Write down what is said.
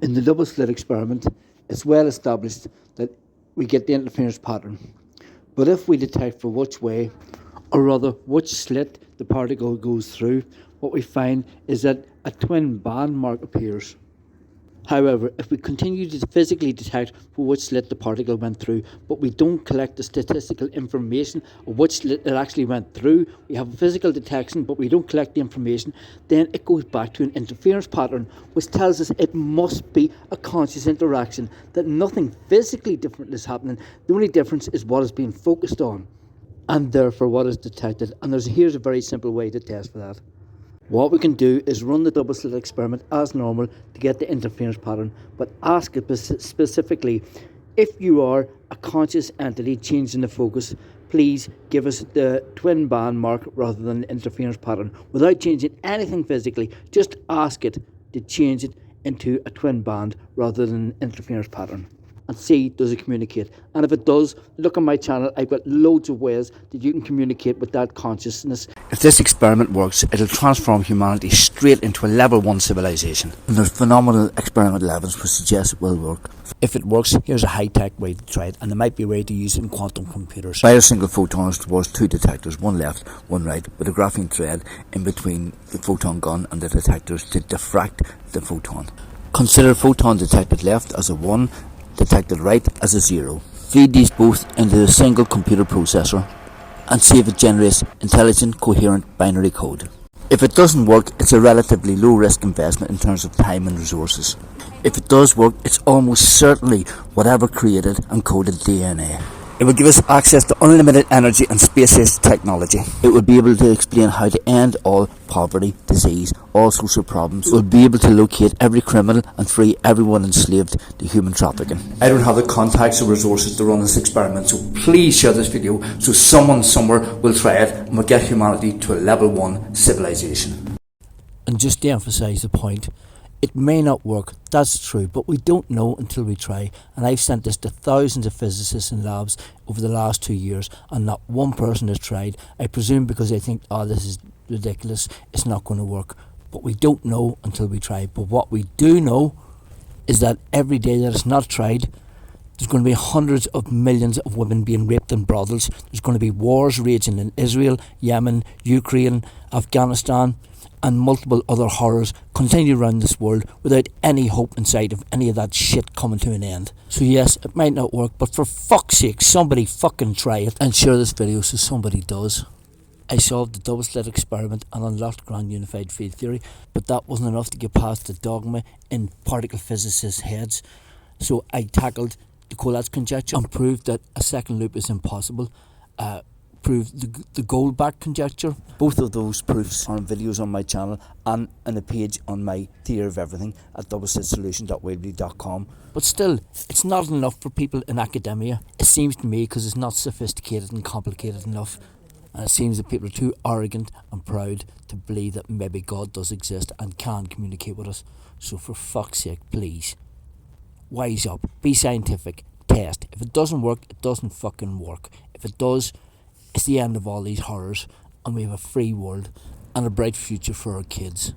In the double slit experiment, it's well established that we get the interference pattern. But if we detect for which way, or rather which slit the particle goes through, what we find is that a twin band mark appears. However, if we continue to physically detect for which slit the particle went through, but we don't collect the statistical information of which slit it actually went through, we have a physical detection, but we don't collect the information, then it goes back to an interference pattern, which tells us it must be a conscious interaction, that nothing physically different is happening. The only difference is what is being focused on, and therefore what is detected. And here's a very simple way to test for that. What we can do is run the double slit experiment as normal to get the interference pattern, but ask it specifically, if you are a conscious entity changing the focus, please give us the twin band mark rather than the interference pattern. Without changing anything physically, just ask it to change it into a twin band rather than an interference pattern, and see, does it communicate. And if it does, look on my channel. I've got loads of ways that you can communicate with that consciousness. If this experiment works, it'll transform humanity straight into a level 1 civilization. And there's phenomenal experimental evidence which suggests it will work. If it works, here's a high-tech way to try it, and there might be a way to use it in quantum computers. Fire a single photon towards two detectors, one left, one right, with a graphene thread in between the photon gun and the detectors to diffract the photon. Consider photon detected left as a 1, detected right as a 0. Feed these both into a single computer processor and see if it generates intelligent, coherent binary code. If it doesn't work, it's a relatively low risk investment in terms of time and resources. If it does work, it's almost certainly whatever created and coded DNA. It will give us access to unlimited energy and space-age technology. It will be able to explain how to end all poverty, disease, all social problems. It will be able to locate every criminal and free everyone enslaved to human trafficking. I don't have the contacts or resources to run this experiment, so please share this video so someone somewhere will try it and will get humanity to a level 1 civilization. And just to emphasise the point, it may not work, that's true, but we don't know until we try. And I've sent this to thousands of physicists in labs over the last 2 years, and not one person has tried. I presume because they think, oh, this is ridiculous, it's not going to work. But we don't know until we try. But what we do know is that every day that it's not tried, there's going to be hundreds of millions of women being raped in brothels. There's going to be wars raging in Israel, Yemen, Ukraine, Afghanistan, and multiple other horrors continue around this world without any hope in sight of any of that shit coming to an end. So yes, it might not work, but for fuck's sake, somebody fucking try it and share this video so somebody does. I solved the double slit experiment and unlocked grand unified field theory, but that wasn't enough to get past the dogma in particle physicists' heads. So I tackled the Collatz conjecture and proved that a second loop is impossible. Proved the Bach conjecture. Both of those proofs are in videos on my channel and in a page on my Theory of Everything at doubleslitsolution.weebly.com. But still, it's not enough for people in academia. It seems to me, because it's not sophisticated and complicated enough. And it seems that people are too arrogant and proud to believe that maybe God does exist and can communicate with us. So for fuck's sake, please, wise up, be scientific, test. If it doesn't work, it doesn't fucking work. If it does, it's the end of all these horrors, and we have a free world and a bright future for our kids.